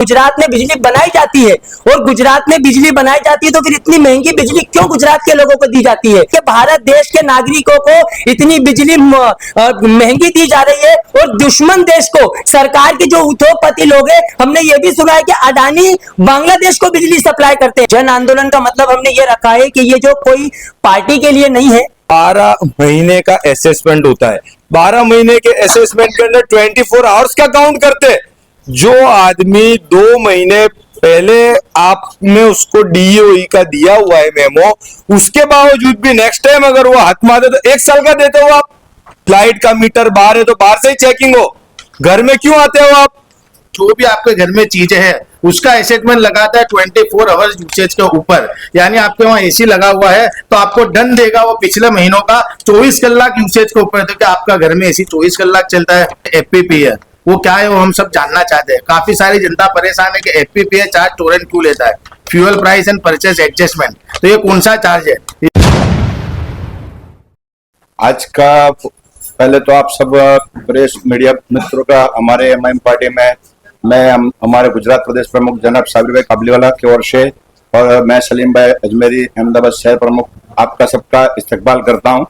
गुजरात में बिजली बनाई जाती है और गुजरात में बिजली बनाई जाती है तो फिर इतनी महंगी बिजली क्यों गुजरात के लोगों को दी जाती है कि भारत देश के नागरिकों को इतनी बिजली महंगी दी जा रही है और दुश्मन देश को सरकार के जो उद्योगपति लोग हैं, हमने ये भी सुना है कि अडानी बांग्लादेश को बिजली सप्लाई करते हैं। जन आंदोलन का मतलब हमने ये रखा है कि ये जो कोई पार्टी के लिए नहीं है। 12 महीने का असेसमेंट होता है। 12 महीने के असेसमेंट के अंदर 24 आवर्स का काउंट करते हैं। जो आदमी 2 महीने पहले आपने उसको डीईओई का दिया हुआ है मेमो, उसके बावजूद भी नेक्स्ट टाइम अगर वो हाथ मारे तो 1 साल का देते हो आप। फ्लाइट का मीटर बाहर है तो बाहर से ही चेकिंग हो, घर में क्यों आते हो आप? जो भी आपके घर में चीजें हैं उसका असेसमेंट लगाता है 24 आवर्स यूसेज के ऊपर। यानी आपके वहां एसी लगा हुआ है तो आपको डन देगा वो पिछले महीनों का 24 कलाक यूसेज के ऊपर। तो क्या आपका घर में एसी 24 कलाक चलता है? एफपीपी है, वो क्या है वो हम सब जानना चाहते हैं। काफी सारी जनता परेशान है कि एफपीपी चार्ज टोरेंट क्यों लेता है, fuel price and purchase adjustment, तो ये कौन सा चार्ज है? आज का पहले तो आप सब प्रेस मीडिया मित्रों का हमारे एमआईएम पार्टी में मैं हमारे गुजरात प्रदेश प्रमुख जनाब साबिर भाई काबलीवाला की ओर से और मैं सलीम भाई अजमेरी अहमदाबाद शहर प्रमुख आपका सबका इस्तकबाल करता हूं।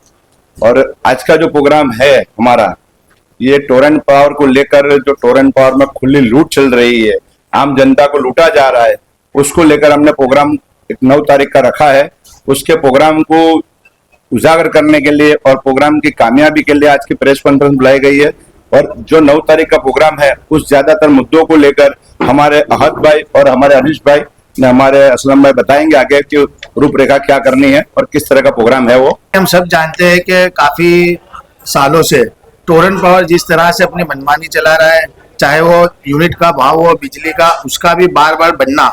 और आज का जो प्रोग्राम है हमारा, ये टोरेंट पावर को लेकर, जो टोरेंट पावर में खुली लूट चल रही है, आम जनता को लूटा जा रहा है, उसको लेकर हमने प्रोग्राम 9 तारीख का रखा है। उसके प्रोग्राम को उजागर करने के लिए और प्रोग्राम की कामयाबी के लिए आज की प्रेस कॉन्फ्रेंस बुलाई गई है। और जो 9 तारीख का प्रोग्राम है उस ज्यादातर मुद्दों को लेकर हमारे अहद भाई और हमारे अनिश भाई ने हमारे असलम भाई बताएंगे आगे की रूपरेखा क्या करनी है और किस तरह का प्रोग्राम है वो। हम सब जानते हैं कि काफी सालों से टोरेंट पावर जिस तरह से अपनी मनमानी चला रहा है, चाहे वो यूनिट का भाव हो बिजली का, उसका भी बार बार बढ़ना।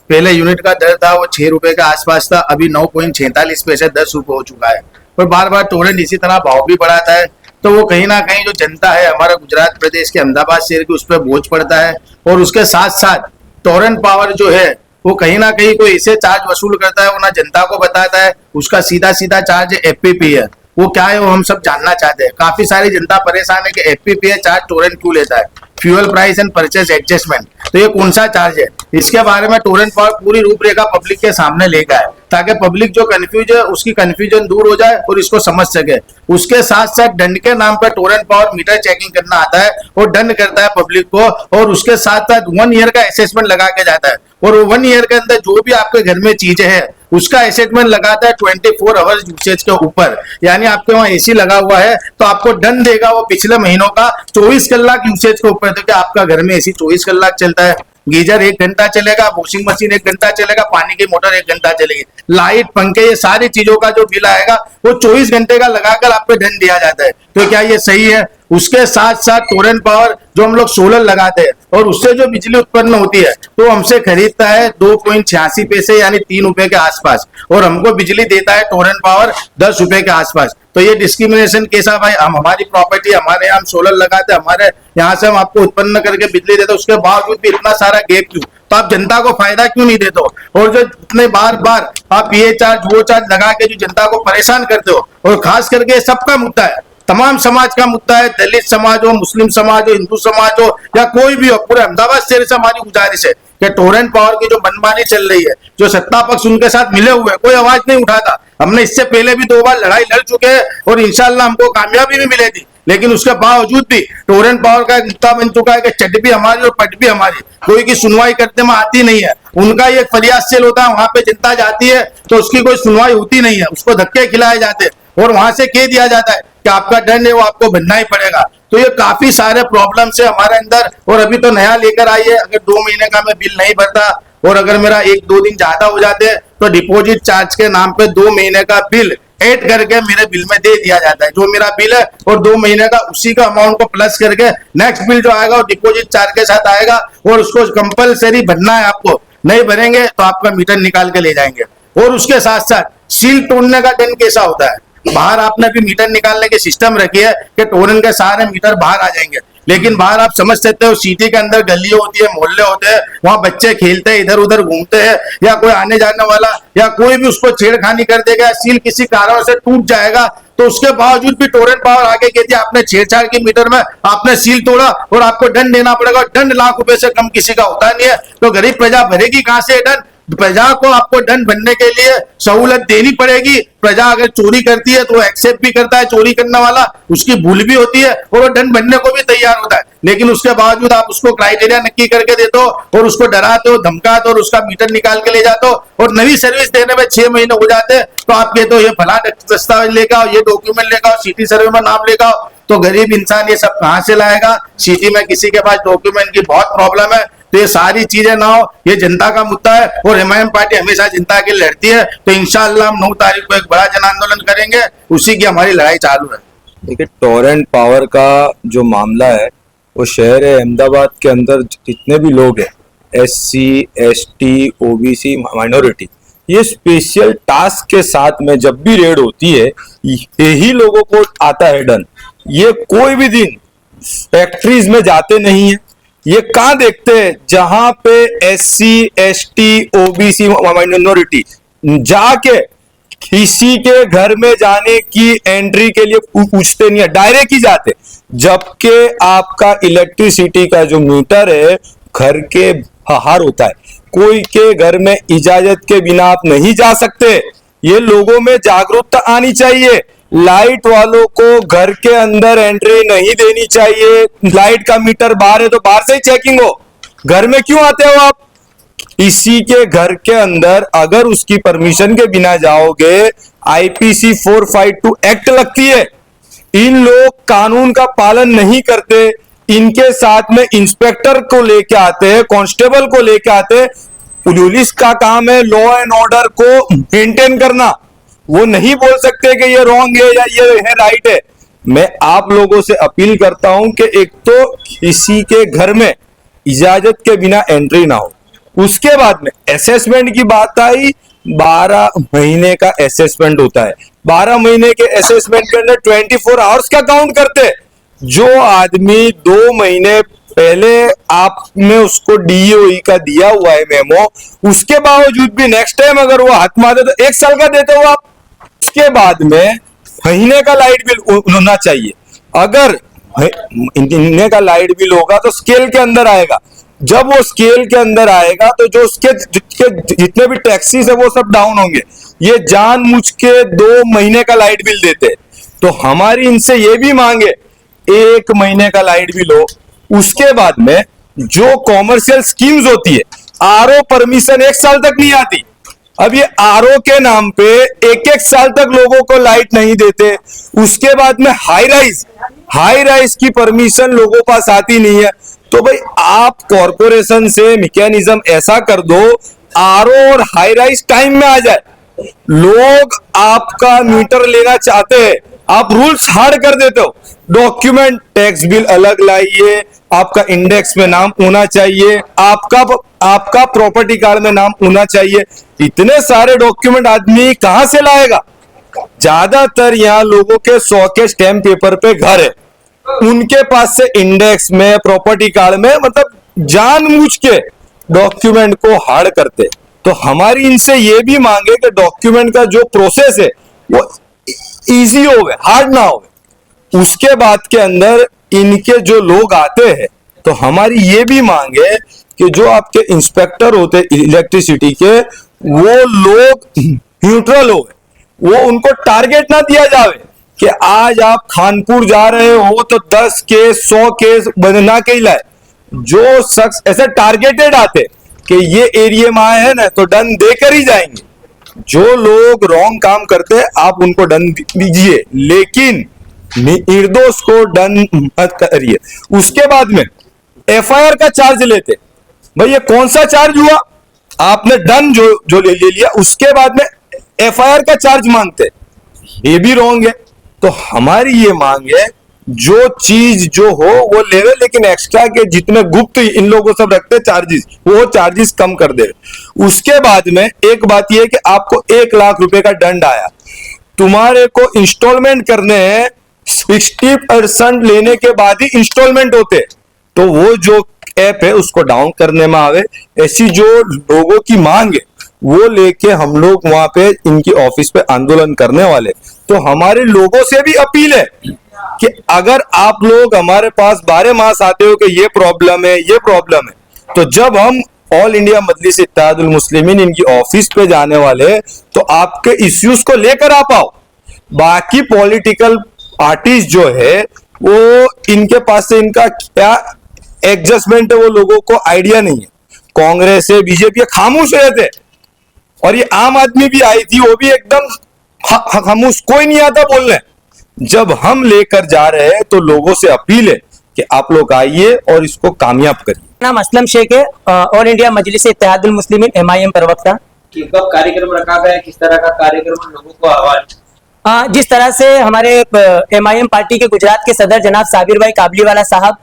पहले यूनिट का दर था वो 6 रुपए के आसपास था, अभी 9.46 पैसे 10 रुपए हो चुका है। और बार बार टोरेंट इसी तरह भाव भी बढ़ाता है, तो वो कहीं ना कहीं जो जनता है हमारा गुजरात प्रदेश के अहमदाबाद शहर की, उस पर बोझ पड़ता है। और उसके साथ साथ टोरेंट पावर जो है वो कहीं ना कहीं कोई ऐसे चार्ज वसूल करता है वो ना जनता को बताता है। उसका सीधा सीधा चार्ज एफपीपी है, वो क्या है वो हम सब जानना चाहते हैं। काफी सारी जनता परेशान है कि एफपीपी चार्ज टोरेंट क्यों लेता है, fuel price and purchase adjustment, तो ये कौन सा चार्ज है? इसके बारे में टोरेंट पावर पूरी रूपरेखा पब्लिक के सामने लेकर आए ताकि पब्लिक जो कंफ्यूज है उसकी कंफ्यूजन दूर हो जाए और इसको समझ सके। उसके साथ साथ दंड के नाम पर टोरेंट पावर मीटर चेकिंग करना आता है और दंड करता है पब्लिक को, और उसके साथ साथ 1 ईयर का असेसमेंट लगा के जाता है। और 1 ईयर के अंदर जो भी आपके घर में चीजें हैं उसका असेसमेंट लगाता है 24 आवर्स यूसेज के ऊपर। यानी आपके वहां एसी लगा हुआ है तो आपको दंड देगा वो पिछले महीनों का 24 कलाक यूसेज के ऊपर। तो क्या आपका घर में एसी 24 कलाक चलता है? गीजर 1 घंटा चलेगा, वॉशिंग मशीन 1 घंटा चलेगा, पानी की मोटर 1 घंटा चलेगी, लाइट पंखे ये सारी चीजों का जो बिल आएगा वो 24 घंटे का लगाकर आपको दंड दिया जाता है। तो क्या ये सही है? उसके साथ साथ टोरेंट पावर जो हम लोग सोलर लगाते हैं और उससे जो बिजली उत्पन्न होती है तो हमसे खरीदता है 2.86 पैसे यानी 3 रुपए के आसपास, और हमको बिजली देता है टोरेंट पावर 10 रुपए के आसपास। तो ये डिस्क्रिमिनेशन कैसा भाई? हम हमारी प्रॉपर्टी, हमारे यहाँ हम सोलर लगाते हैं, हमारे यहाँ से हम आपको उत्पन्न करके बिजली देते हैं, उसके बावजूद भी इतना सारा गैप क्यों? तो आप जनता को फायदा क्यों नहीं देते हो? और जो इतने बार बार आप ये चार्ज वो चार्ज लगा के जो जनता को परेशान करते हो, और खास करके सबका मुद्दा है, तमाम समाज का मुद्दा है, दलित समाज हो, मुस्लिम समाज हो, हिंदू समाज हो या कोई भी हो, पूरे अहमदाबाद शहर से हमारी गुजारिश है कि टोरेंट पावर की जो मनमानी चल रही है, जो सत्ता पक्ष उनके साथ मिले हुए कोई आवाज नहीं उठाता। हमने इससे पहले भी 2 बार लड़ाई लड़ चुके हैं और इंशाल्लाह हमको कामयाबी भी मिलेगी, लेकिन उसके बावजूद भी टोरेंट पावर का एक मुद्दा बन चुका है कि चट भी हमारी और पट भी हमारी, कोई की सुनवाई करते में आती नहीं है। उनका एक फरियाद सेल होता है, वहां पे जनता जाती है तो उसकी कोई सुनवाई होती नहीं है, उसको धक्के खिलाए जाते हैं और वहां से कह दिया जाता है कि आपका दंड है वो आपको भरना ही पड़ेगा। तो ये काफी सारे प्रॉब्लम्स है हमारे अंदर। और अभी तो नया लेकर आई है, अगर 2 महीने का मैं बिल नहीं भरता और अगर मेरा 1-2 दिन ज्यादा हो जाते हैं तो डिपॉजिट चार्ज के नाम पे 2 महीने का बिल ऐड करके मेरे बिल में दे दिया जाता है। जो मेरा बिल है और 2 महीने का उसी का अमाउंट को प्लस करके नेक्स्ट बिल जो आएगा वो डिपॉजिट चार्ज के साथ आएगा और उसको कंपलसरी भरना है। आपको नहीं भरेंगे तो आपका मीटर निकाल के ले जाएंगे। और उसके साथ साथ सील तोड़ने का दंड कैसा होता है? बाहर आपने भी मीटर निकालने के सिस्टम रखी है कि टोरेंट के सारे मीटर बाहर आ जाएंगे, लेकिन बाहर आप समझ सकते हो सिटी के अंदर गलियां होती है, मोहल्ले होते हैं, वहां बच्चे खेलते हैं, इधर उधर घूमते हैं, या कोई आने जाने वाला या कोई भी उसको छेड़खानी कर देगा, सील किसी कारण से टूट जाएगा तो उसके बावजूद भी टोरेंट पावर आगे कहती है आपने छेड़छाड़ की मीटर में, आपने सील तोड़ा और आपको दंड देना पड़ेगा। दंड लाख रुपए से कम किसी का होता नहीं है, तो गरीब प्रजा भरेगी कहां से दंड? प्रजा को आपको दंड बनने के लिए सहूलत देनी पड़ेगी। प्रजा अगर चोरी करती है तो वो एक्सेप्ट भी करता है, चोरी करने वाला, उसकी भूल भी होती है और वो दंड बनने को भी तैयार होता है, लेकिन उसके बावजूद आप उसको क्राइटेरिया नक्की करके देते हो और उसको डराते हो, धमकाते हो और उसका मीटर निकाल के ले जाते हो और नई सर्विस देने में 6 महीने हो जाते हैं। तो आप कहते हो ये फला दस्तावेज लेकर आओ, ये डॉक्यूमेंट लेकर आओ, सिटी सर्वे में नाम लेकर आओ, तो गरीब इंसान ये सब कहां से लाएगा? सिटी में किसी के पास डॉक्यूमेंट की बहुत प्रॉब्लम है, तो ये सारी चीजें ना हो, ये जनता का मुद्दा है और एमआईएम पार्टी हमेशा जनता के लिए लड़ती है। तो इंशाअल्लाह हम 9 तारीख को एक बड़ा जन आंदोलन करेंगे, उसी की हमारी लड़ाई चालू है। देखिए, टोरेंट पावर का जो मामला है वो शहर अहमदाबाद के अंदर जितने भी लोग हैं, SC, ST, OBC, माइनॉरिटी, ये स्पेशल टास्क के साथ में जब भी रेड होती है यही लोगों को आता है डन। ये कोई भी दिन फैक्ट्रीज में जाते नहीं है, ये कहाँ देखते हैं जहां पे SC, ST, OBC, माइनॉरिटी जाके किसी के घर में जाने की एंट्री के लिए पूछते नहीं है, डायरेक्ट ही जाते। जबकि आपका इलेक्ट्रिसिटी का जो मीटर है घर के बाहर होता है, कोई के घर में इजाजत के बिना आप नहीं जा सकते। ये लोगों में जागरूकता आनी चाहिए। लाइट वालों को घर के अंदर एंट्री नहीं देनी चाहिए। लाइट का मीटर बाहर है तो बाहर से ही चेकिंग हो, घर में क्यों आते हो आप? इसी के घर के अंदर अगर उसकी परमिशन के बिना जाओगे IPC 452 एक्ट लगती है। इन लोग कानून का पालन नहीं करते, इनके साथ में इंस्पेक्टर को लेके आते हैं, कांस्टेबल को लेके आते हैं। पुलिस का काम है लॉ एंड ऑर्डर को मेंटेन करना, वो नहीं बोल सकते कि ये रॉन्ग है या ये है राइट है। मैं आप लोगों से अपील करता हूं कि एक तो किसी के घर में इजाजत के बिना एंट्री ना हो। उसके बाद में असेसमेंट की बात आई, 12 महीने का असेसमेंट होता है। 12 महीने के असेसमेंट के अंदर 24 आवर्स का काउंट करते हैं। जो आदमी 2 महीने पहले आपने उसको DOE का दिया हुआ है मेमो, उसके बावजूद भी नेक्स्ट टाइम अगर वो हाथ मारे तो 1 साल का देते हो आप। उसके बाद में महीने का लाइट बिल होना चाहिए। अगर महीने का लाइट बिल होगा तो स्केल के अंदर आएगा। जब वो स्केल के अंदर आएगा तो जो उसके जितने भी टैक्सीज है वो सब डाउन होंगे। ये जानबूझ के 2 महीने का लाइट बिल देते। तो हमारी इनसे ये भी मांगे 1 महीने का लाइट बिल हो। उसके बाद में जो कॉमर्शियल स्कीम्स होती है, RO परमिशन 1 साल तक नहीं आती। अब ये RO के नाम पे 1-1 साल तक लोगों को लाइट नहीं देते। उसके बाद में हाई राइज की परमिशन लोगों पास आती नहीं है। तो भाई आप कॉरपोरेशन से मैकेनिज्म ऐसा कर दो RO और हाई राइज टाइम में आ जाए। लोग आपका मीटर लेना चाहते हैं, आप रूल्स हार्ड कर देते हो। डॉक्यूमेंट टैक्स बिल अलग लाइए, आपका इंडेक्स में नाम होना चाहिए, आपका प्रॉपर्टी कार्ड में नाम होना चाहिए। इतने सारे डॉक्यूमेंट आदमी कहां से लाएगा? ज्यादातर यहाँ लोगों के 100 के स्टैम्प पेपर पे घर है, उनके पास से इंडेक्स में प्रॉपर्टी कार्ड में मतलब जानबूझ के डॉक्यूमेंट को हार्ड करते। तो हमारी इनसे ये भी मांगे कि डॉक्यूमेंट का जो प्रोसेस है वो इजी होवे, हार्ड ना होवे। उसके बाद के अंदर इनके जो लोग आते हैं तो हमारी ये भी मांगे कि जो आपके इंस्पेक्टर होते इलेक्ट्रिसिटी के, वो लोग न्यूट्रल हो, वो उनको टारगेट ना दिया जावे कि आज आप खानपुर जा रहे हो तो 10 केस 100 केस बना के ही लाए। जो शख्स ऐसे टारगेटेड आते कि ये एरिया में आए हैं ना तो डन देकर ही जाएंगे। जो लोग रॉन्ग काम करते आप उनको डन दीजिए, लेकिन निर्दोष को डन मत करिए। उसके बाद में FIR का चार्ज लेते। भाई ये कौन सा चार्ज हुआ? आपने डन जो ले लिया, उसके बाद में FIR का चार्ज मांगते, ये भी रॉन्ग है। तो हमारी ये मांग है जो चीज जो हो वो लेवे, लेकिन एक्स्ट्रा के जितने गुप्त इन लोगों सब रखते चार्जेस, वो चार्जेस कम कर दे। उसके बाद में एक बात ये कि आपको 1 लाख रुपए का दंड आया, तुम्हारे को इंस्टॉलमेंट करने हैं, 60% लेने के बाद ही इंस्टॉलमेंट होते। तो वो जो ऐप है उसको डाउन करने में आवे। ऐसी जो लोगों की मांग है वो लेके हम लोग वहां पे इनकी ऑफिस पे आंदोलन करने वाले। तो हमारे लोगों से भी अपील है कि अगर आप लोग हमारे पास 12 मास आते हो कि ये प्रॉब्लम है, ये प्रॉब्लम है, तो जब हम ऑल इंडिया मजलिस इत्तेहादुल मुस्लिमीन इनकी ऑफिस पे जाने वाले तो आपके इश्यूज को लेकर आ पाओ। बाकी पॉलिटिकल पार्टीज जो है वो इनके पास से इनका क्या एडजस्टमेंट है वो लोगों को आइडिया नहीं है। कांग्रेस है, बीजेपी है, खामोश रहते, और ये आम आदमी भी आई थी, वो भी एकदम खामोश, कोई नहीं आता बोलने। जब हम लेकर जा रहे हैं तो लोगों से अपील है कि आप लोग आइए और इसको कामयाब करिए। नाम असलम शेख है, ऑल इंडिया मजलिस इत्तेहादुल मुस्लिमीन MIM प्रवक्ता। कि कब कार्यक्रम रखा गया, किस तरह का कार्यक्रम, लोगों को आह्वान? जिस तरह से हमारे MIM पार्टी के गुजरात के सदर जनाब साबिर भाई काबलीवाला साहब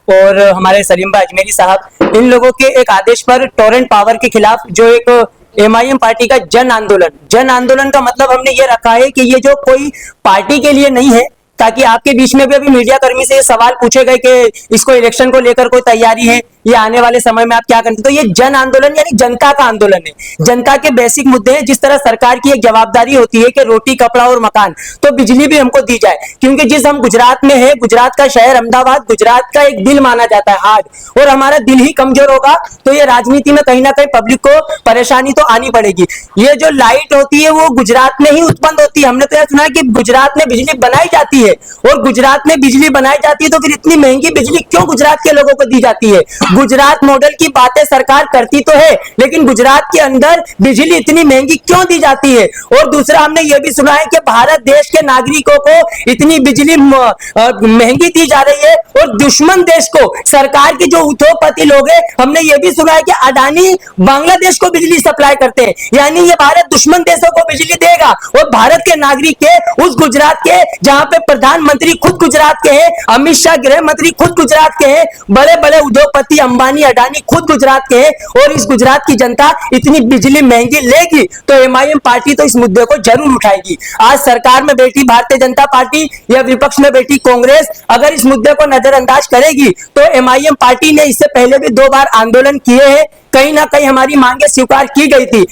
और हमारे सलीम भाई अजमेरी साहब, इन लोगों के एक आदेश पर टोरेंट पावर के खिलाफ जो एक MIM पार्टी का जन आंदोलन का मतलब हमने ये रखा है कि ये जो कोई पार्टी के लिए नहीं है, ताकि आपके बीच में भी अभी मीडिया कर्मी से ये सवाल पूछे गए कि इसको इलेक्शन को लेकर कोई तैयारी है, ये आने वाले समय में आप क्या करेंगे, तो ये जन आंदोलन यानी जनता का आंदोलन है। जनता के बेसिक मुद्दे हैं। जिस तरह सरकार की एक जवाबदारी होती है कि रोटी, कपड़ा और मकान, तो बिजली भी हमको दी जाए, क्योंकि जिस हम गुजरात में है, गुजरात का शहर अहमदाबाद गुजरात का एक दिल माना जाता है, हार्ट, और हमारा दिल ही कमजोर होगा तो ये राजनीति में कहीं ना कहीं पब्लिक को परेशानी तो आनी पड़ेगी। ये जो लाइट होती है वो गुजरात में ही उत्पन्न होती है। हमने तो यह सुना है कि गुजरात में बिजली बनाई जाती है, और गुजरात में बिजली बनाई जाती है तो फिर इतनी महंगी बिजली क्यों गुजरात के लोगों को दी जाती है? गुजरात मॉडल की बातें सरकार करती तो है, लेकिन गुजरात के अंदर बिजली इतनी महंगी क्यों दी जाती है? और दूसरा हमने ये भी सुना है कि भारत देश के नागरिकों को इतनी बिजली महंगी दी जा रही है, और दुश्मन देश को, सरकार के जो उद्योगपति लोग हैं, हमने ये भी सुना है कि अडानी बांग्लादेश को बिजली सप्लाई करते हैं, यानी ये भारत दुश्मन देशों को बिजली देगा, और भारत के नागरिक के उस गुजरात के जहां पे प्रधानमंत्री खुद गुजरात के हैं, अमित शाह गृह मंत्री खुद गुजरात के हैं, बड़े बड़े उद्योगपति अंबानी अडानी खुद गुजरात के हैं, और इस गुजरात की जनता इतनी बिजली महंगी लेगी तो MIM पार्टी तो इस मुद्दे को जरूर उठाएगी। आज सरकार में बैठी भारतीय जनता पार्टी या विपक्ष में बैठी कांग्रेस अगर इस मुद्दे को नजरअंदाज करेगी तो MIM पार्टी ने इससे पहले भी 2 बार आंदोलन किए हैं, कहीं ना कहीं हमारी मांगे स्वीकार की गई थी।